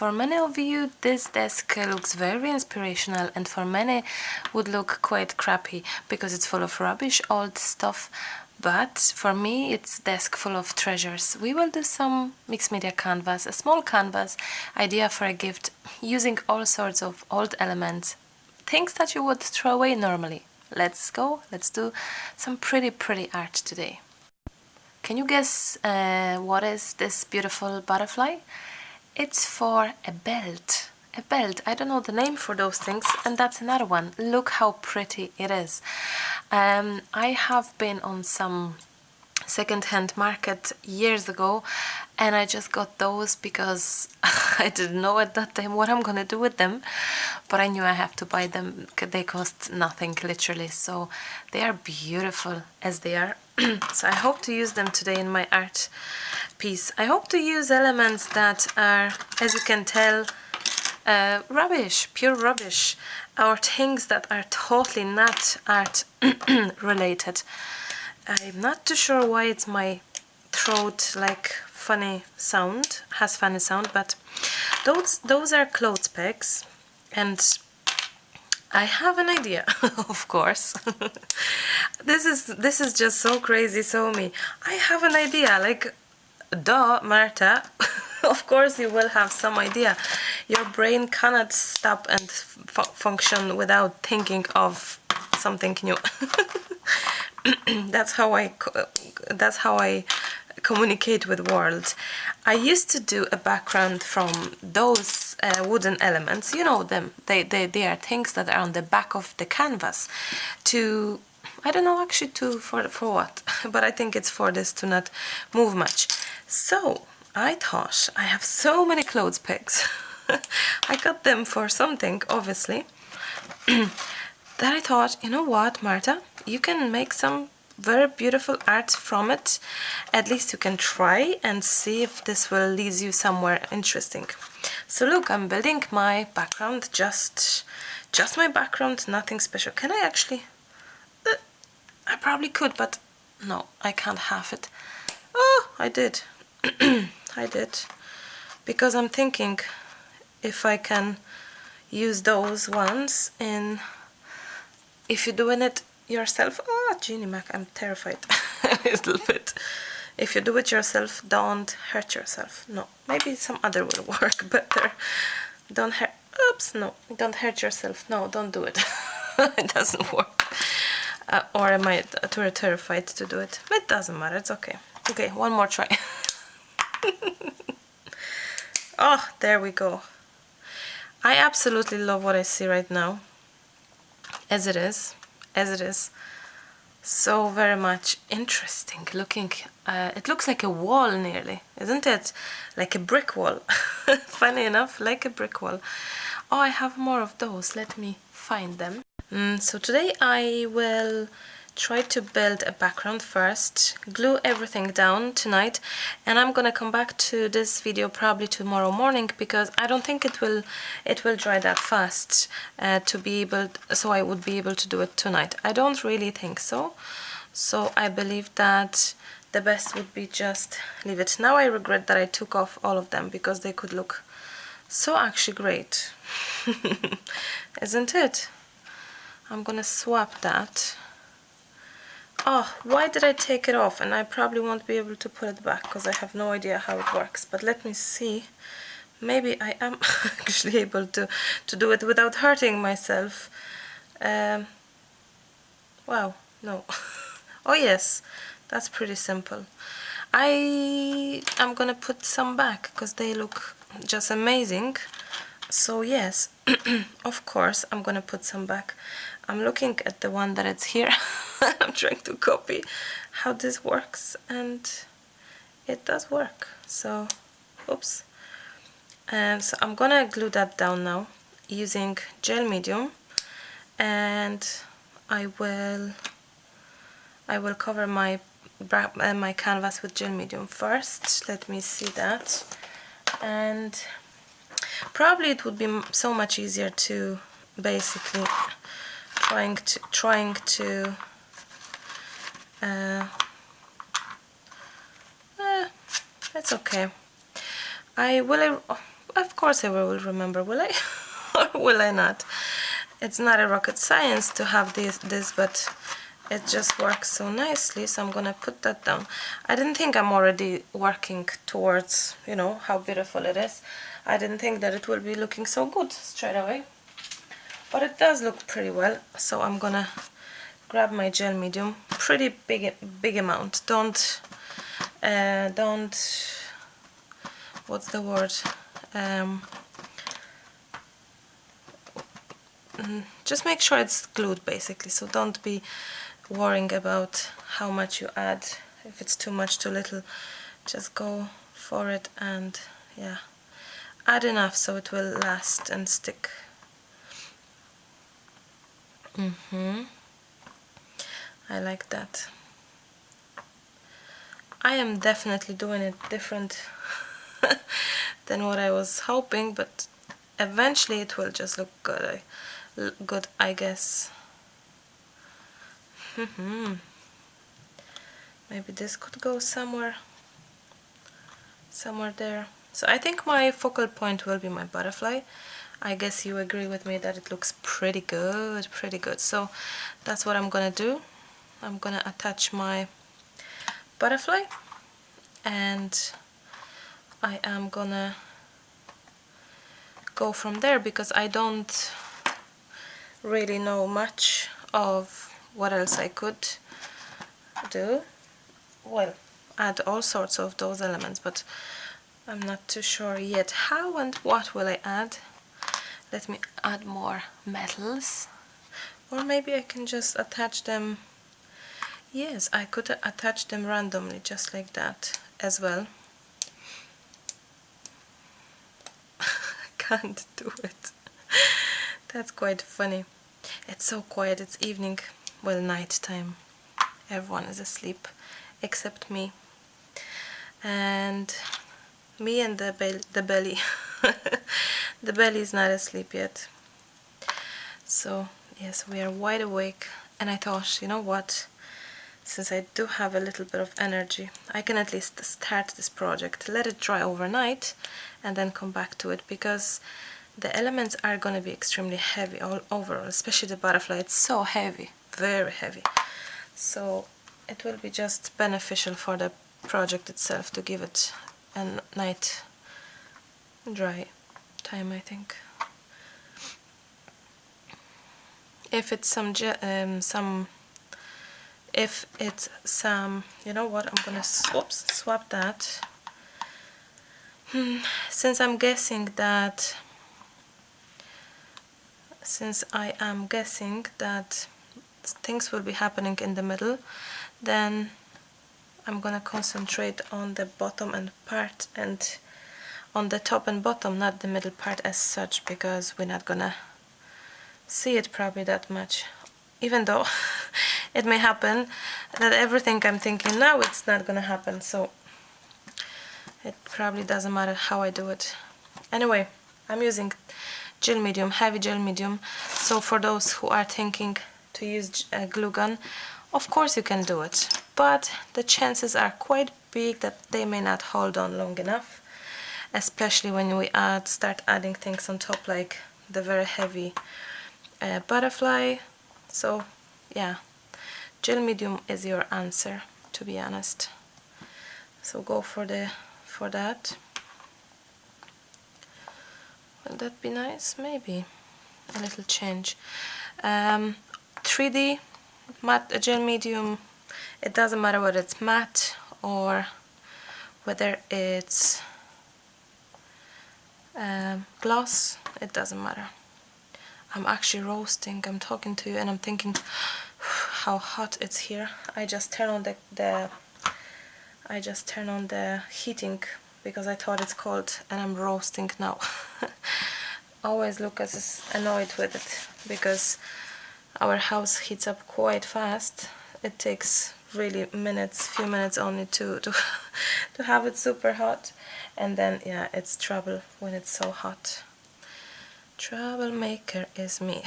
for many of you this desk looks very inspirational, and for many would look quite crappy because it's full of rubbish, old stuff. But for me, it's a desk full of treasures. We will do some mixed media canvas, a small canvas idea for a gift, using all sorts of old elements, things that you would throw away normally. Let's go, let's do some pretty art today. Can you guess what is this beautiful butterfly? It's for a belt. A belt. I don't know the name for those things, and that's another one. Look how pretty it is. I have been on some second-hand market years ago, and I just got those because I didn't know at that time what I'm gonna do with them, but I knew I have to buy them. They cost nothing, literally, so they are beautiful as they are. So I hope to use them today in my art piece. I hope to use elements that are, as you can tell, rubbish, pure rubbish, or things that are totally not art related. I'm not too sure why it's my throat like funny sound, has funny sound, but those are clothes pegs, and I have an idea, of course. This is just so crazy, so me. I have an idea, like, duh, Marta. Of course you will have some idea. Your brain cannot stop and function without thinking of something new. That's how I communicate with world. I used to do a background from those wooden elements. You know them. They are things that are on the back of the canvas. To, I don't know actually for what, but I think it's for this to not move much. So I thought, I have so many clothes pegs. I got them for something, obviously. That I thought, you know what, Marta, you can make some very beautiful art from it. At least you can try and see if this will lead you somewhere interesting. So look, I'm building my background, just my background, nothing special. Can I actually? I probably could, but no, I can't have it. Oh, I did. I did. Because I'm thinking if I can use those ones in, if you're doing it yourself. Oh, Jeannie Mac, I'm terrified a little bit. If you do it yourself, don't hurt yourself. No, maybe some other will work better. Don't hurt. Oops, no, don't hurt yourself. No, don't do it. It doesn't work. Or am I too terrified to do it? It doesn't matter. It's okay. Okay, one more try. Oh, there we go. I absolutely love what I see right now. As it is. So very much interesting looking. It looks like a wall nearly, isn't it? Like a brick wall. Funny enough, like a brick wall. Oh, I have more of those. Let me find them. So today I will try to build a background first, glue everything down tonight, and I'm gonna come back to this video probably tomorrow morning because I don't think it will dry that fast to be able, so I would be able to do it tonight. I don't really think so. So I believe that the best would be just leave it. Now I regret that I took off all of them because they could look so actually great. Isn't it? I'm gonna swap that. Oh, why did I take it off? And I probably won't be able to put it back because I have no idea how it works. But let me see. Maybe I am actually able to do it without hurting myself. Wow, no. Oh yes, that's pretty simple. I'm gonna put some back because they look just amazing. So yes, of course I'm gonna put some back. I'm looking at the one that it's here. I'm trying to copy how this works, and it does work. So, oops. So I'm gonna glue that down now using gel medium, and I will cover my canvas with gel medium first. Let me see that, and probably it would be so much easier to basically trying to it's okay. I will of course I will remember, will I? Or will I not? It's not a rocket science to have this, but it just works so nicely, so I'm gonna put that down. I didn't think I'm already working towards, you know, how beautiful it is. I didn't think that it will be looking so good straight away, but it does look pretty well. So I'm gonna grab my gel medium, pretty big amount. Don't what's the word? Just make sure it's glued basically, so don't be worrying about how much you add. If it's too much, too little, just go for it and yeah, add enough so it will last and stick. I like that. I am definitely doing it different than what I was hoping, but eventually it will just look good. I guess. Maybe this could go somewhere there. So I think my focal point will be my butterfly. I guess you agree with me that it looks pretty good, So that's what I'm gonna do. I'm gonna attach my butterfly, and I am gonna go from there because I don't really know much of what else I could do. Well, add all sorts of those elements, but I'm not too sure yet how and what will I add. Let me add more metals, or maybe I can just attach them. Yes, I could attach them randomly just like that as well. I can't do it. That's quite funny. It's so quiet, it's evening, well, night time. Everyone is asleep except me. And me and the belly. The belly is not asleep yet. So yes, we are wide awake, and I thought, you know what, since I do have a little bit of energy, I can at least start this project, let it dry overnight, and then come back to it, because the elements are going to be extremely heavy all overall, especially the butterfly. It's so heavy, very heavy. So it will be just beneficial for the project itself to give it a night dry time, I think. If it's some, you know what, I'm gonna swap that. Since I am guessing that things will be happening in the middle, then I'm gonna concentrate on the bottom and part, and on the top and bottom, not the middle part as such, because we're not gonna see it probably that much, even though it may happen that everything I'm thinking now, it's not gonna happen, so it probably doesn't matter how I do it. Anyway, I'm using gel medium, heavy gel medium, so for those who are thinking to use a glue gun, of course you can do it, but the chances are quite big that they may not hold on long enough, especially when we start adding things on top, like the very heavy butterfly. So yeah, gel medium is your answer, to be honest. So go for that. Will that be nice? Maybe a little change. 3D matte gel medium, it doesn't matter whether it's matte or whether it's gloss, it doesn't matter. I'm actually roasting. I'm talking to you and I'm thinking how hot it's here. I just turn on the heating because I thought it's cold, and I'm roasting now. Always Lucas is annoyed with it because our house heats up quite fast. It takes really few minutes only to have it super hot, and then yeah, it's trouble when it's so hot. Troublemaker is me.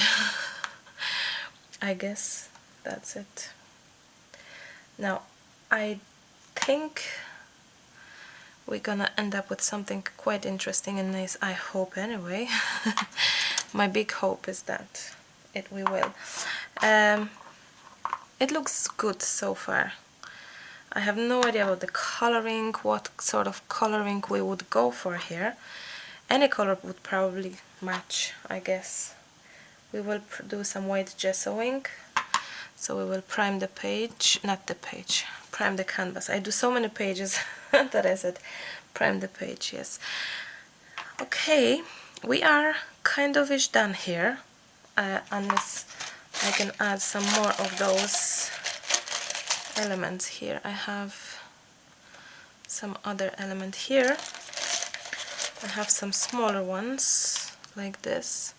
I guess that's it. Now I think we're gonna end up with something quite interesting and nice, I hope anyway. My big hope is that we will. It looks good so far. I have no idea about the coloring, what sort of coloring we would go for here. Any color would probably match, I guess. We will do some white gessoing. So we will prime the page, not the page, prime the canvas. I do so many pages that I said prime the page, yes. Okay, we are kind of ish done here, unless I can add some more of those elements here. I have some other element here. I have some smaller ones like this.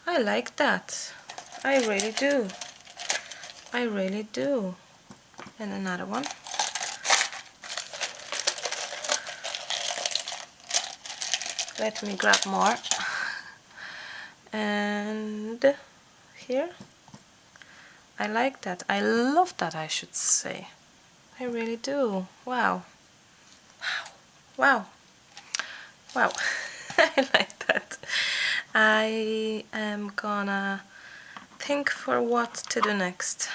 I like that. I really do. I really do. And another one. Let me grab more. And here. I like that. I love that, I should say. I really do. Wow. Wow. Wow. Wow. I like that. I am gonna think for what to do next.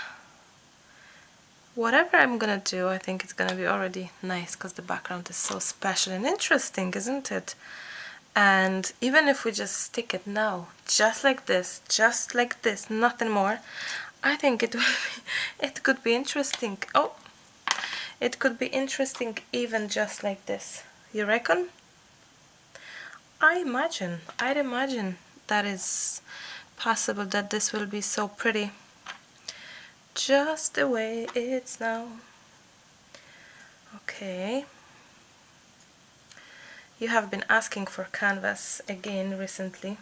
Whatever I'm gonna do, I think it's gonna be already nice because the background is so special and interesting, isn't it? And even if we just stick it now, just like this, nothing more, I think it will be, it could be interesting. Oh, it could be interesting even just like this. You reckon? I'd imagine that is possible, that this will be so pretty just the way it's now. Okay, you have been asking for canvas again recently,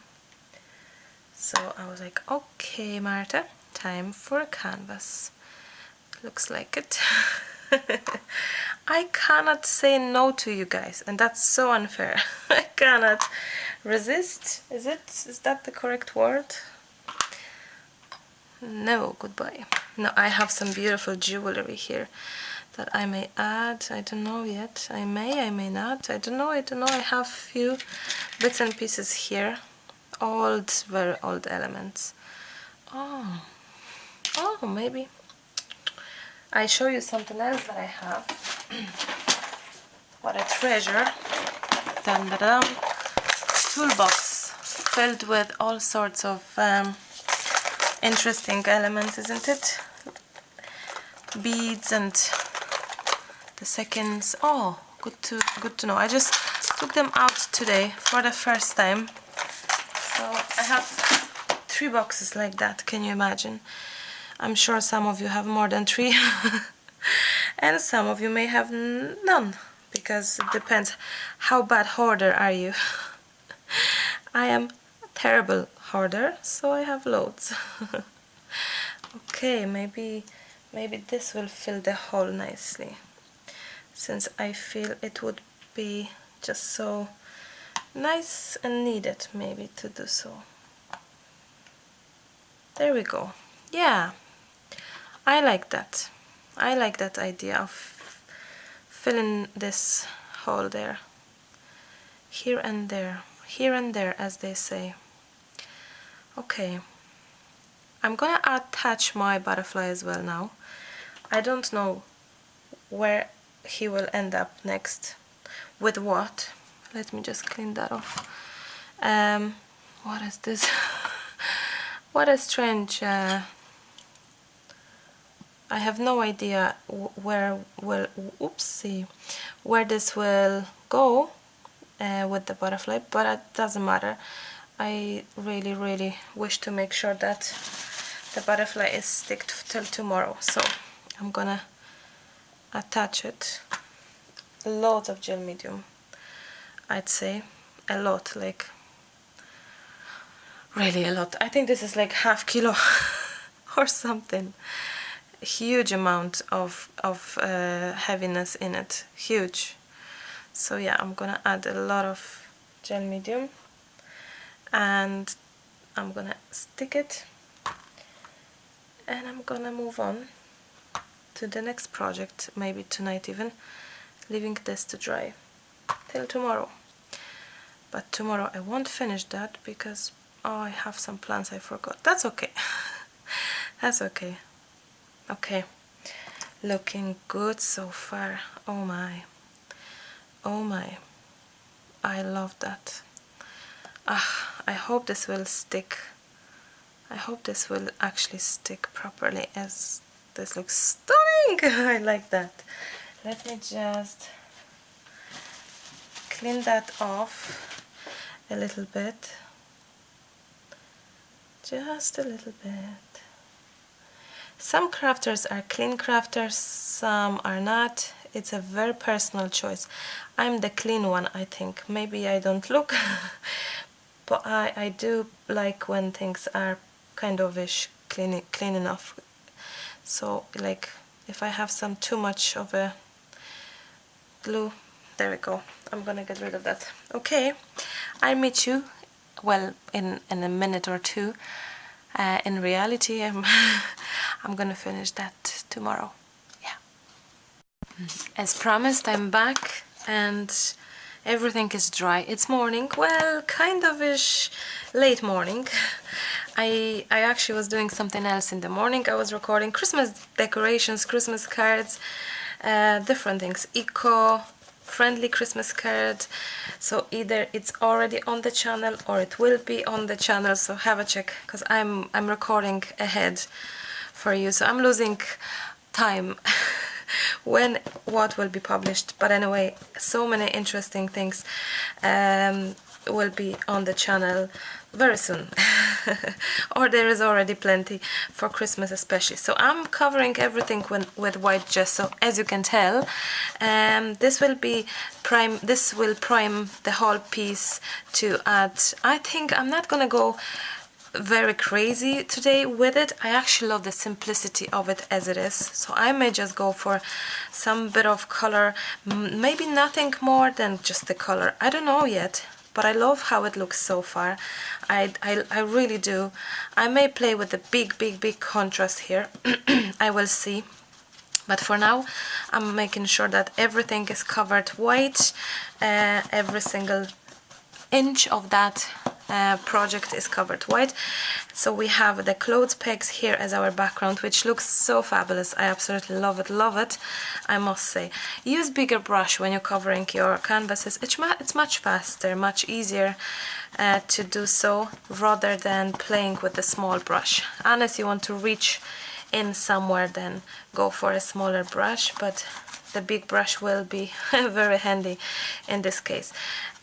so I was like, okay Marta, time for a canvas. Looks like it. I cannot say no to you guys, and that's so unfair. I cannot resist. Is that the correct word? No, goodbye. No, I have some beautiful jewelry here that I may add. I don't know yet. I may not. I don't know. I have few bits and pieces here. Old, very old elements. Oh, maybe I show you something else that I have. What a treasure. Dun, dun, dun. Toolbox filled with all sorts of interesting elements, isn't it? Beads and the seconds. Oh, good to know. I just took them out today for the first time. So I have 3 boxes like that. Can you imagine? I'm sure some of you have more than 3. And some of you may have none, because it depends. How bad hoarder are you? I am a terrible hoarder, so I have loads. Okay, maybe this will fill the hole nicely, since I feel it would be just so nice and needed maybe to do so. There we go. Yeah, I like that. I like that idea of filling this hole there. Here and there, as they say. Okay, I'm gonna attach my butterfly as well now. I don't know where he will end up next, with what. Let me just clean that off. What is this? What a strange... I have no idea where this will go with the butterfly, but it doesn't matter. I really wish to make sure that the butterfly is stick till tomorrow, so I'm gonna attach it. A lot of gel medium, I'd say. A lot, like really a lot. I think this is like half kilo or something. Huge amount of heaviness in it, huge. So yeah, I'm gonna add a lot of gel medium and I'm gonna stick it, and I'm gonna move on to the next project, maybe tonight even, leaving this to dry till tomorrow. But tomorrow I won't finish that because, oh, I have some plans I forgot. That's okay. That's okay. Okay, looking good so far. Oh my, oh my, I love that. I hope this will stick. I hope this will actually stick properly, as this looks stunning. I like that. Let me just clean that off a little bit. Just a little bit. Some crafters are clean crafters, some are not. It's a very personal choice. I'm the clean one, I think. Maybe I don't look, but I do like when things are kind of clean enough. So, like, if I have some too much of a glue, there we go. I'm gonna get rid of that. Okay, I'll meet you, well, in a minute or two. In reality, I'm gonna finish that tomorrow. Yeah. As promised, I'm back and everything is dry. It's morning, well, kind of ish late morning. I actually was doing something else in the morning. I was recording Christmas decorations, Christmas cards, different things, eco-friendly Christmas card. So either it's already on the channel or it will be on the channel, so have a check, because I'm recording ahead for you, so I'm losing time when what will be published. But anyway, so many interesting things will be on the channel very soon. Or there is already plenty for Christmas especially. So I'm covering everything with white gesso, as you can tell. This will prime the whole piece to add. I think I'm not gonna go very crazy today with it. I actually love the simplicity of it as it is, so I may just go for some bit of color, maybe nothing more than just the color. I don't know yet, but I love how it looks so far. I really do. I may play with the big contrast here. I will see. But for now, I'm making sure that everything is covered white. Every single inch of that project is covered white. So we have the clothes pegs here as our background, which looks so fabulous. I absolutely love it, I must say. Use bigger brush when you're covering your canvases. It's much faster, much easier to do so, rather than playing with the small brush. Unless you want to reach in somewhere, then go for a smaller brush, but the big brush will be very handy in this case.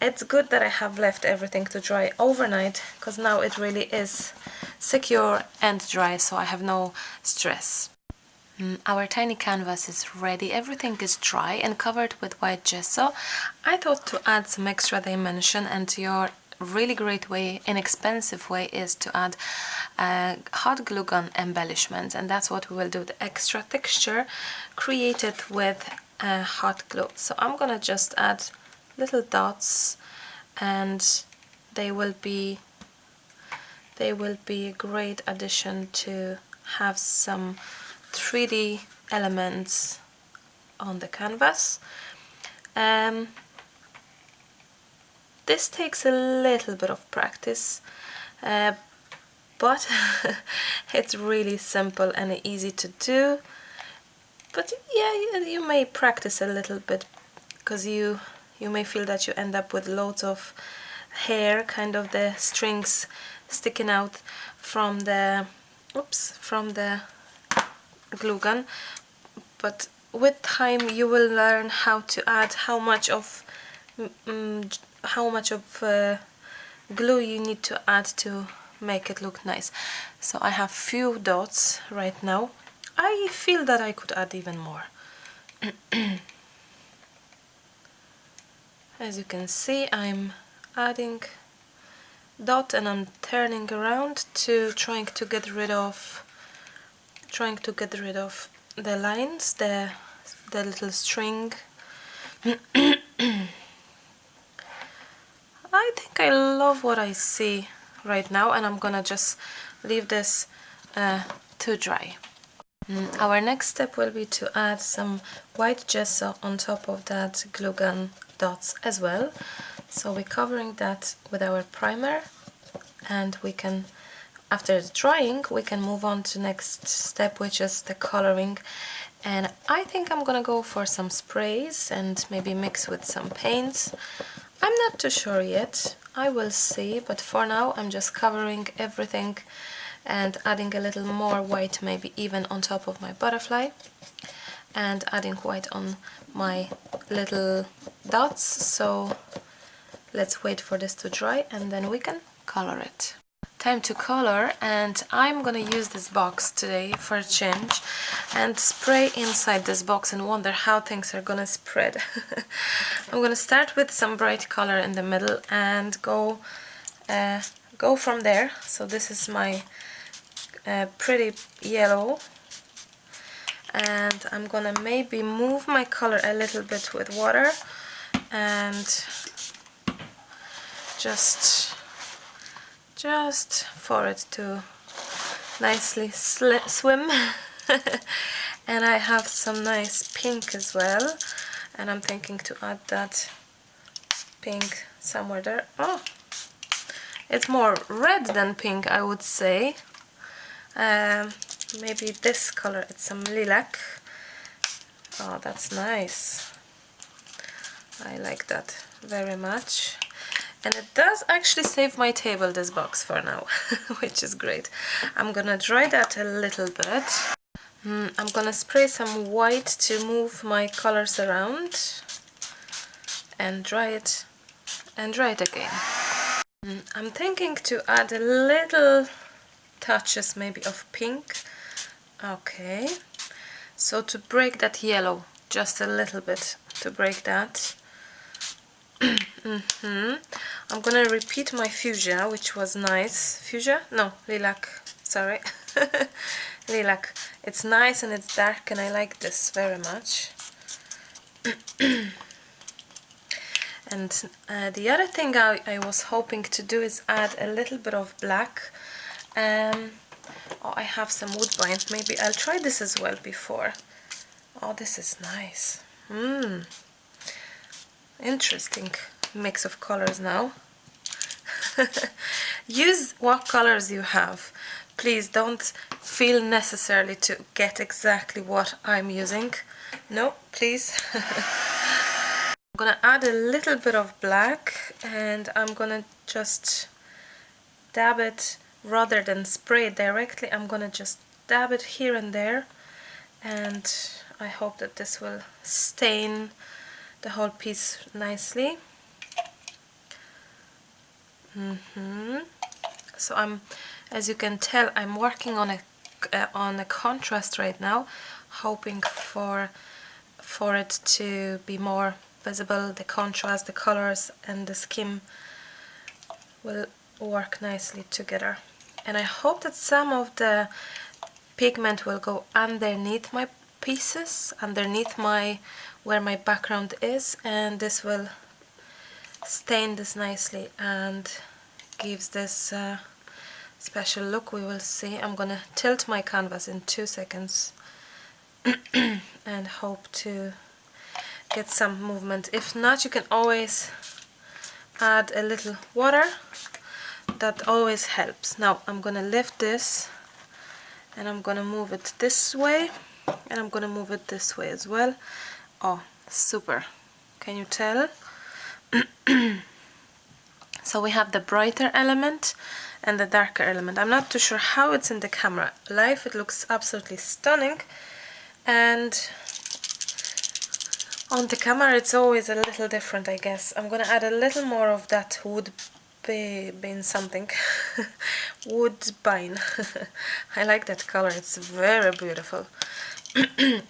It's good that I have left everything to dry overnight, because now it really is secure and dry, so I have no stress. Our tiny canvas is ready, everything is dry and covered with white gesso. I thought to add some extra dimension, and your really great way, inexpensive way, is to add hot glue gun embellishments, and that's what we will do, the extra texture created with hot glue. So I'm gonna just add little dots, and they will be a great addition to have some 3D elements on the canvas. This takes a little bit of practice, but it's really simple and easy to do. But yeah, you may practice a little bit, because you may feel that you end up with loads of hair, kind of the strings sticking out from the glue gun. But with time you will learn how to add how much of glue you need to add to make it look nice. So I have few dots right now. I feel that I could add even more. As you can see, I'm adding dot and I'm turning around to trying to get rid of the lines, the little string. I think I love what I see right now, and I'm gonna just leave this to dry. Our next step will be to add some white gesso on top of that glue gun dots as well. So we're covering that with our primer, and we can, after the drying, we can move on to next step, which is the coloring. And I think I'm gonna go for some sprays and maybe mix with some paints. I'm not too sure yet, I will see, but for now I'm just covering everything and adding a little more white, maybe even on top of my butterfly, and adding white on my little dots. So let's wait for this to dry and then we can color it. Time to color, and I'm gonna use this box today for a change and spray inside this box and wonder how things are gonna spread. I'm gonna start with some bright color in the middle and go from there. So this is my pretty yellow, and I'm gonna maybe move my color a little bit with water and just for it to nicely swim. And I have some nice pink as well, and I'm thinking to add that pink somewhere there. Oh, it's more red than pink, I would say. Maybe this color, it's some lilac. Oh, that's nice. I like that very much. And it does actually save my table, this box, for now, which is great. I'm gonna dry that a little bit. I'm gonna spray some white to move my colors around and dry it again. I'm thinking to add a little touches maybe of pink. Okay, so to break that yellow just a little bit, to break that. I'm gonna repeat my fuchsia, which was nice. Fuchsia? No, lilac, sorry. Lilac. It's nice and it's dark and I like this very much. And the other thing I was hoping to do is add a little bit of black. Oh, I have some woodbine. Maybe I'll try this as well before. Oh, this is nice. Interesting mix of colors now. Use what colors you have. Please don't feel necessarily to get exactly what I'm using. No, please. I'm gonna add a little bit of black, and I'm gonna just dab it rather than spray it directly. I'm gonna just dab it here and there, and I hope that this will stain the whole piece nicely. So as you can tell, I'm working on a contrast right now, hoping for it to be more visible. The contrast, the colors, and the skim will work nicely together. And I hope that some of the pigment will go underneath my pieces, underneath where my background is, and this will stain this nicely and gives this special look. We will see. I'm gonna tilt my canvas in 2 seconds and hope to get some movement. If not, you can always add a little water. That always helps. Now I'm gonna lift this and I'm gonna move it this way, and I'm gonna move it this way as well. Oh, super. Can you tell? So we have the brighter element and the darker element. I'm not too sure how it's in the camera. Live, it looks absolutely stunning, and on the camera it's always a little different, I guess. I'm gonna add a little more of that woodbine something. Woodbine. I like that color, it's very beautiful.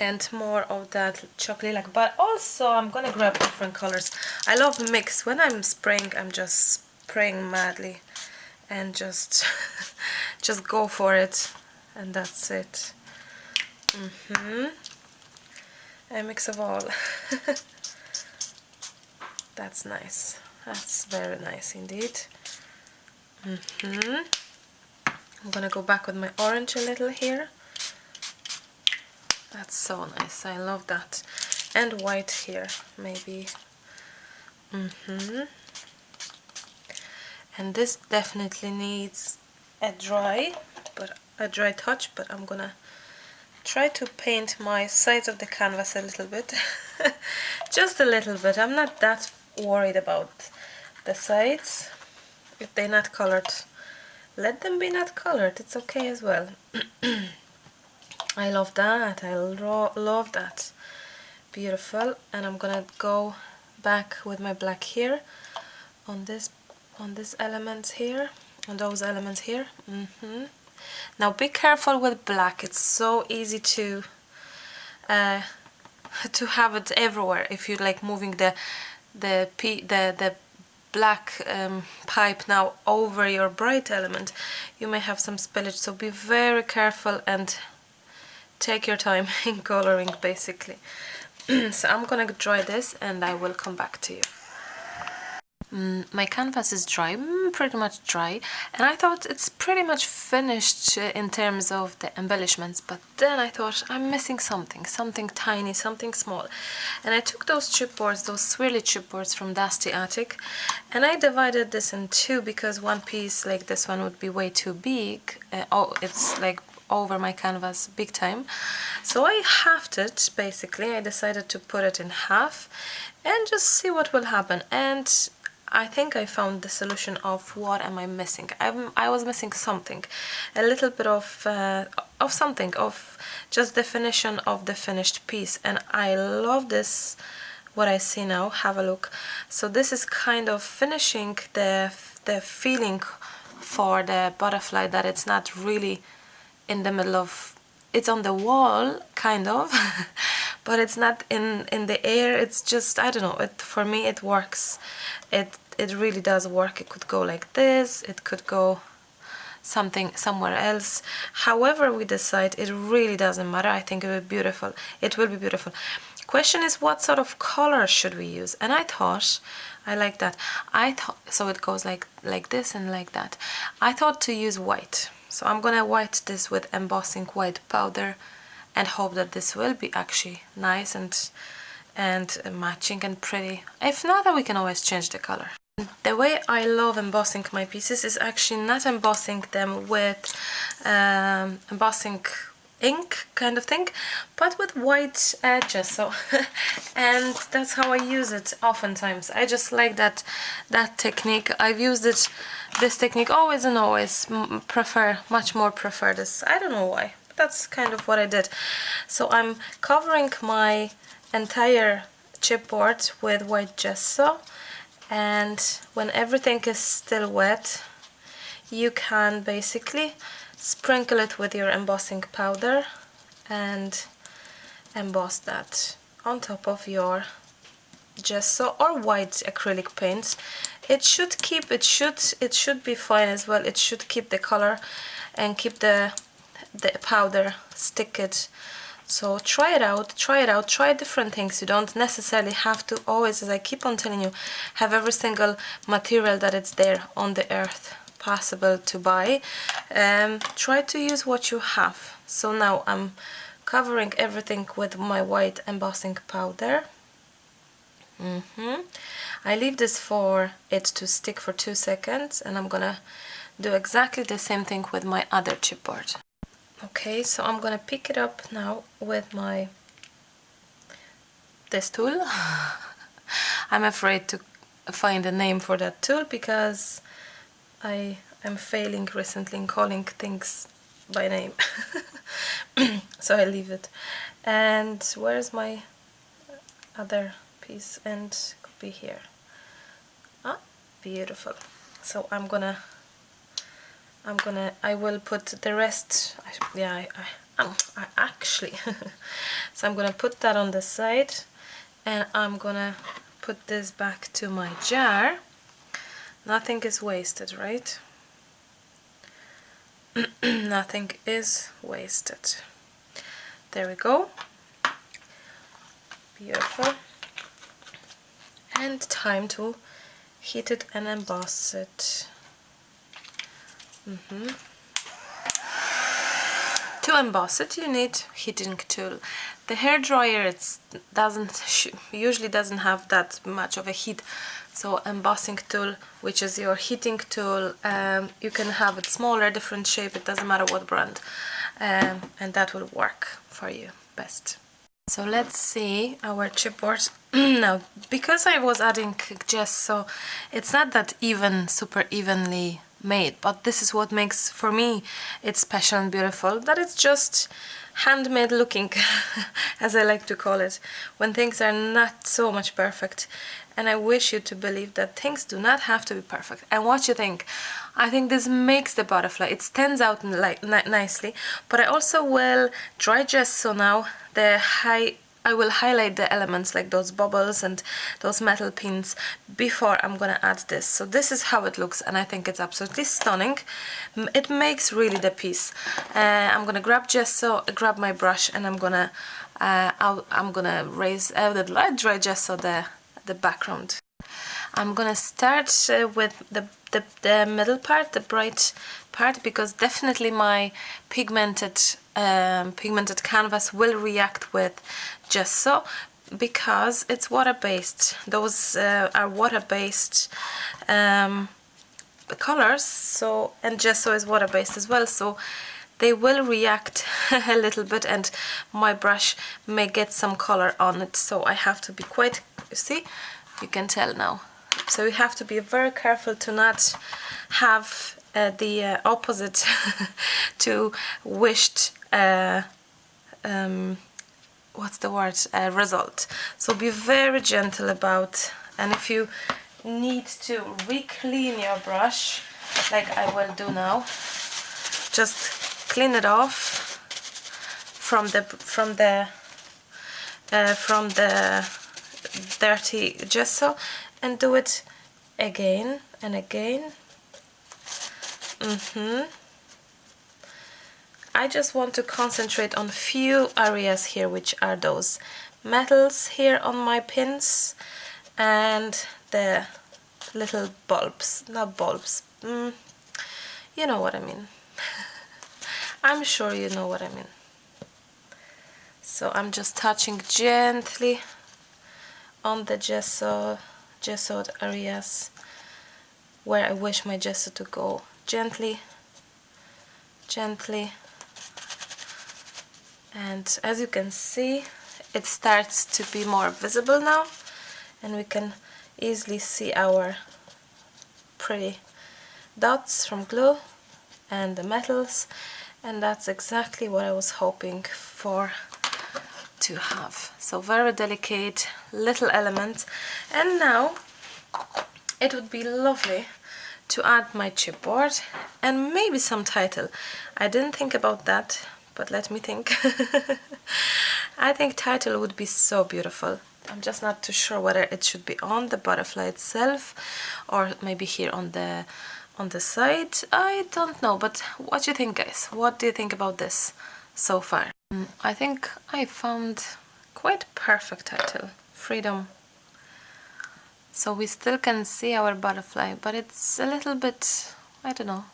And more of that chocolate lilac, but also I'm gonna grab different colors. I love mix. When I'm spraying, I'm just spraying madly and just go for it, and that's it. A mix of all. That's nice. That's very nice indeed. I'm gonna go back with my orange a little here. That's so nice. I love that. And white here, maybe. And this definitely needs a dry touch, but I'm gonna try to paint my sides of the canvas a little bit. Just a little bit. I'm not that worried about the sides. If they're not colored, let them be not colored. It's okay as well. I love that. I love that. Beautiful. And I'm gonna go back with my black here on this element here, on those elements here. Now be careful with black. It's so easy to have it everywhere. If you like moving the black pipe now over your bright element, you may have some spillage. So be very careful and take your time in coloring, basically. So I'm gonna dry this and I will come back to you. My canvas is dry, pretty much dry, and I thought it's pretty much finished in terms of the embellishments, but then I thought I'm missing something tiny, something small. And I took those chipboards, those swirly chipboards from Dusty Attic, and I divided this in two because one piece like this one would be way too big. It's like over my canvas big time. So I halved it, basically. I decided to put it in half and just see what will happen. And I think I found the solution of what am I missing. I was missing something, a little bit of something, of just definition of the finished piece. And I love this, what I see now. Have a look. So this is kind of finishing the feeling for the butterfly, that it's not really in the middle of, it's on the wall kind of but it's not in the air. It's just, I don't know, for me it works. It really does work. It could go like this, it could go somewhere else. However we decide, it really doesn't matter. I think it will be beautiful. It will be beautiful. Question is, what sort of color should we use? And I thought, I like that. So it goes like this and like that. I thought to use white. So I'm gonna white this with embossing white powder and hope that this will be actually nice and matching and pretty. If not, then we can always change the color. The way I love embossing my pieces is actually not embossing them with embossing ink kind of thing, but with white edges. So and that's how I use it oftentimes. I just like that technique. I've used this technique always and always. Much more prefer this. I don't know why, but that's kind of what I did. So I'm covering my entire chipboard with white gesso, and when everything is still wet, you can basically sprinkle it with your embossing powder and emboss that on top of your gesso or white acrylic paints. It should be fine as well. It should keep the color and keep the powder sticked. So try it out, try different things. You don't necessarily have to always, as I keep on telling you, have every single material that it's there on the earth possible to buy. Try to use what you have. So now I'm covering everything with my white embossing powder. I leave this for it to stick for 2 seconds, and I'm gonna do exactly the same thing with my other chipboard. Okay, so I'm gonna pick it up now with this tool. I'm afraid to find a name for that tool because I am failing recently in calling things by name. So I leave it. And where's my other piece? And it could be here. Ah, beautiful. So I will put the rest, I actually, so I'm gonna put that on the side, and I'm gonna put this back to my jar. Nothing is wasted, right? Nothing is wasted. There we go. Beautiful. And time to heat it and emboss it. To emboss it, you need heating tool. The hair dryer usually doesn't have that much of a heat, so embossing tool, which is your heating tool, you can have it smaller, different shape, it doesn't matter what brand, and that will work for you best. So let's see our chipboard. Now, because I was adding gesso, it's not that super evenly made, but this is what makes, for me, it special and beautiful, that it's just handmade looking, as I like to call it, when things are not so much perfect. And I wish you to believe that things do not have to be perfect. And what you think? I think this makes the butterfly, it stands out like nicely, but I also will dry gesso now. I will highlight the elements like those bubbles and those metal pins before I'm gonna add this. So this is how it looks, and I think it's absolutely stunning. It makes really the piece. I'm gonna grab gesso, grab my brush, and I'm gonna raise the light dry gesso the background. I'm gonna start with the middle part, the bright part, because definitely my pigmented canvas will react with gesso because it's water-based. Those are water-based colors, so, and gesso is water-based as well, so they will react a little bit, and my brush may get some color on it, so I have to be quite, you see, you can tell now. So you have to be very careful to not have the opposite to wished what's the word, result. So be very gentle about, and if you need to re-clean your brush, like I will do now, just clean it off from the dirty gesso and do it again and again. I just want to concentrate on few areas here, which are those metals here on my pins and the little bulbs, not bulbs, you know what I mean. I'm sure you know what I mean. So I'm just touching gently on the gessoed areas where I wish my gesso to go. Gently, gently. And as you can see, it starts to be more visible now, and we can easily see our pretty dots from glue and the metals, and that's exactly what I was hoping for to have. So very delicate little element. And now it would be lovely to add my chipboard and maybe some title. I didn't think about that, but let me think. I think title would be so beautiful. I'm just not too sure whether it should be on the butterfly itself or maybe here on the side. I don't know, but what do you think, guys? What do you think about this so far? I think I found quite perfect title, Freedom. So we still can see our butterfly, but it's a little bit, I don't know,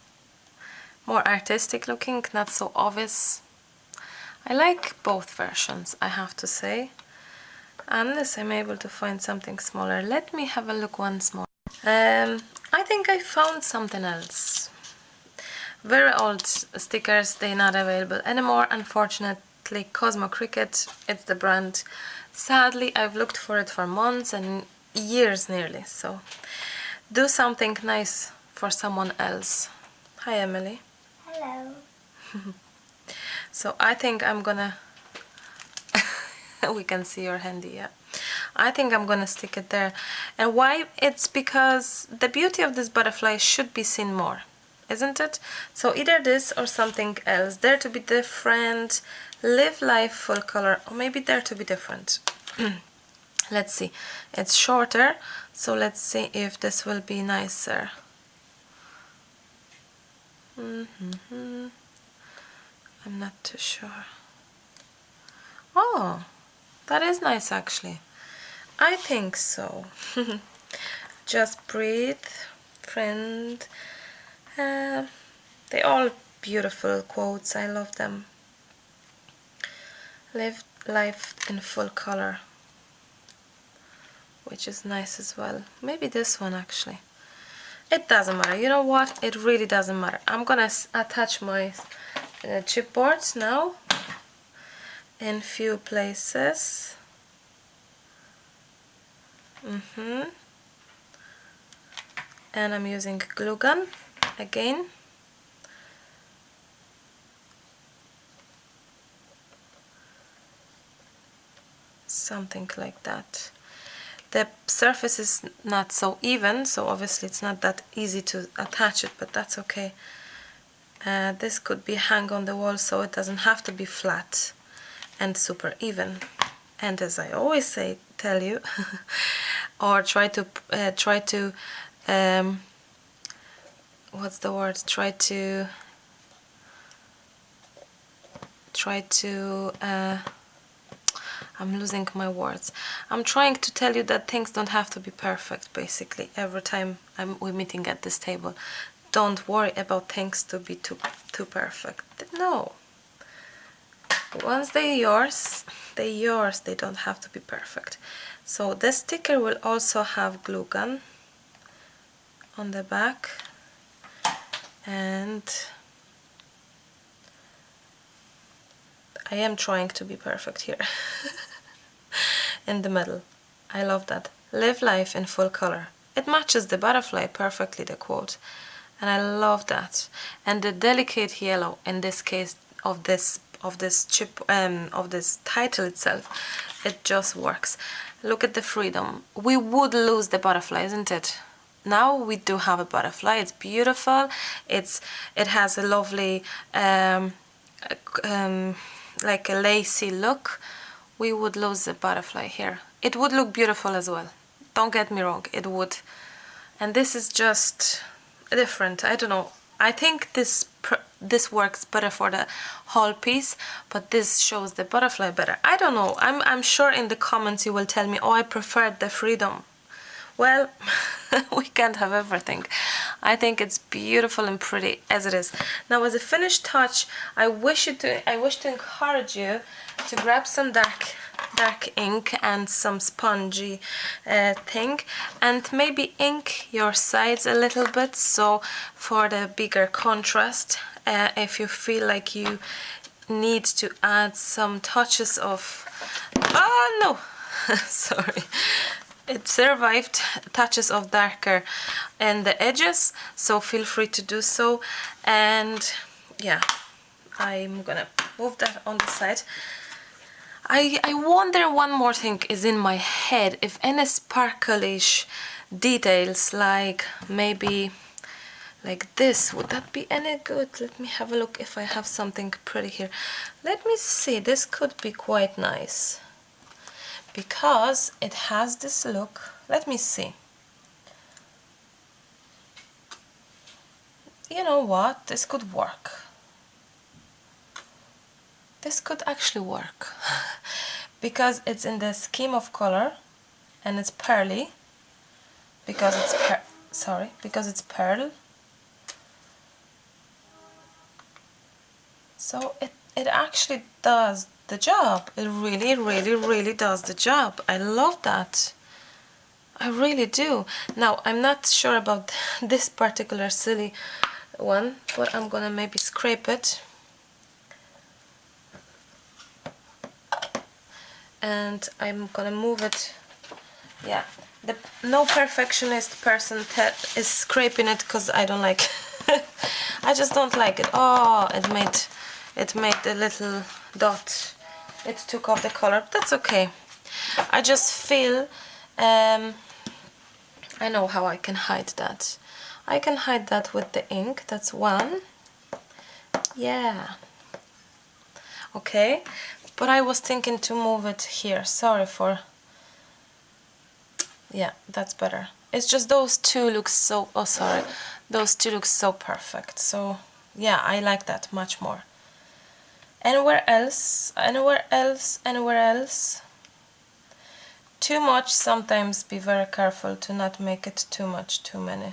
more artistic looking, not so obvious. I like both versions, I have to say, unless I'm able to find something smaller. Let me have a look once more. I think I found something else. Very old stickers, they're not available anymore, unfortunately. Cosmo Cricket, it's the brand. Sadly, I've looked for it for months and years nearly, so do something nice for someone else. Hi, Emily. Hello. So I think I'm gonna we can see your handy, yeah. I think I'm gonna stick it there. And why? It's because the beauty of this butterfly should be seen more, isn't it? So either this or something else. Dare to be different, live life full color, or maybe dare to be different. Let's see. It's shorter, so let's see if this will be nicer. I'm not too sure. Oh, that is nice actually. I think so. Just breathe, friend. They all beautiful quotes. I love them. Live life in full color, which is nice as well. Maybe this one actually. It doesn't matter. You know what? It really doesn't matter. I'm gonna attach my chipboards now in few places. And I'm using glue gun again. Something like that. The surface is not so even, so obviously it's not that easy to attach it, but that's okay. This could be hung on the wall, so it doesn't have to be flat and super even. And as I always say, tell you, or try to what's the word? Try to I'm losing my words. I'm trying to tell you that things don't have to be perfect, basically, every time we're meeting at this table. Don't worry about things to be too perfect. No. Once they're yours, they're yours. They don't have to be perfect. So this sticker will also have glue gun on the back, and I am trying to be perfect here. In the middle. I love that. Live life in full color. It matches the butterfly perfectly, the quote. And I love that. And the delicate yellow, in this case, of this title itself, it just works. Look at the freedom. We would lose the butterfly, isn't it? Now we do have a butterfly. It's beautiful. It has a lovely like a lacy look. We would lose the butterfly here. It would look beautiful as well. Don't get me wrong, it would. And this is just different. I don't know. I think this works better for the whole piece, but this shows the butterfly better. I don't know. I'm sure in the comments you will tell me, oh, I preferred the freedom. Well, we can't have everything. I think it's beautiful and pretty as it is. Now, as a finished touch, I wish to encourage you to grab some dark ink and some spongy thing, and maybe ink your sides a little bit, so for the bigger contrast, if you feel like you need to add some touches of, oh no, sorry, it survived touches of darker in the edges, so feel free to do so. And yeah, I'm gonna move that on the side. I wonder, one more thing is in my head, if any sparklish details, like maybe like this, would that be any good? Let me have a look if I have something pretty here. Let me see, this could be quite nice, because it has this look. Let me see. You know what? This could work. This could actually work. Because it's in the scheme of color and it's pearly. Because it's pearl. So it actually does the job. It really, really, really does the job. I love that. I really do. Now, I'm not sure about this particular silly one, but I'm gonna maybe scrape it. And I'm gonna move it. Yeah, no perfectionist person is scraping it, because I don't like I just don't like it. Oh, it made the little dot. It took off the color. That's okay. I just feel I know how I can hide that. I can hide that with the ink. That's one. Yeah. Okay. But I was thinking to move it here. Sorry for... Yeah, that's better. It's just those two look so... Oh, sorry. Those two look so perfect. So, yeah, I like that much more. Anywhere else? Anywhere else? Anywhere else? Too much, sometimes be very careful to not make it too much, too many.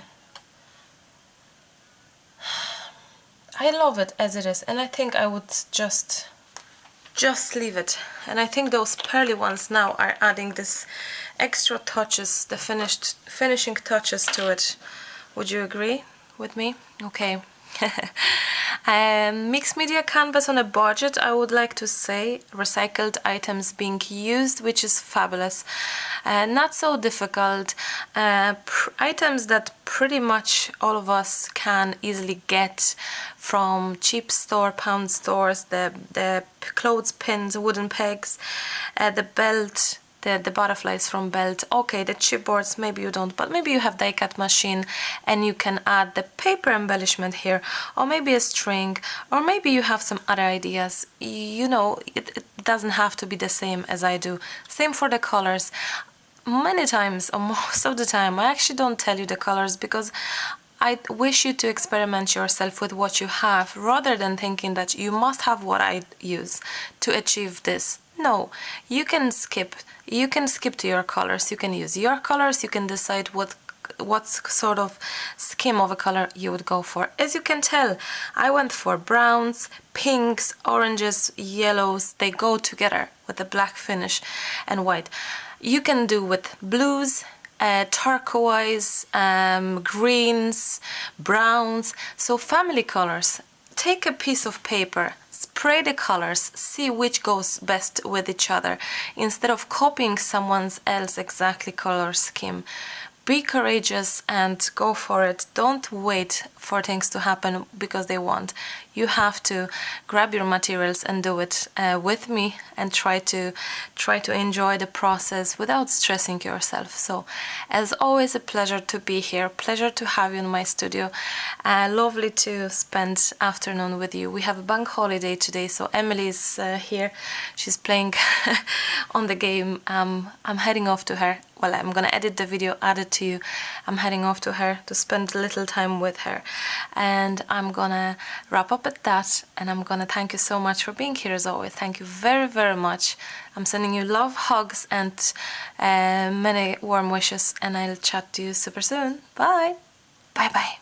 I love it as it is, and I think I would just just leave it. And I think those pearly ones now are adding this extra touches, the finishing touches to it. Would you agree with me? Okay. Mixed media canvas on a budget, I would like to say. Recycled items being used, which is fabulous. Not so difficult. Items that pretty much all of us can easily get from cheap store, pound stores, the clothes pins, wooden pegs, the belt, the butterflies from belt. Okay, the chipboards, maybe you don't, but maybe you have die cut machine and you can add the paper embellishment here, or maybe a string, or maybe you have some other ideas. You know, it doesn't have to be the same as I do. Same for the colors. Many times, or most of the time, I actually don't tell you the colors because I wish you to experiment yourself with what you have, rather than thinking that you must have what I use to achieve this. No, you can skip to your colors. You can use your colors. You can decide what sort of scheme of a color you would go for. As you can tell, I went for browns, pinks, oranges, yellows. They go together with the black finish and white. You can do with blues, turquoise, greens, browns, so family colors. Take a piece of paper, spray the colors, see which goes best with each other, instead of copying someone else's exactly color scheme. Be courageous and go for it. Don't wait for things to happen because they won't. You have to grab your materials and do it with me, and try to enjoy the process without stressing yourself. So, as always, a pleasure to be here. Pleasure to have you in my studio. Lovely to spend afternoon with you. We have a bank holiday today, so Emily's here. She's playing on the game. I'm heading off to her. Well, I'm gonna edit the video, add it to you. I'm heading off to her to spend a little time with her, and I'm gonna wrap up at that, and I'm gonna thank you so much for being here as always. Thank you very, very much. I'm sending you love, hugs, and many warm wishes, and I'll chat to you super soon. Bye. Bye bye.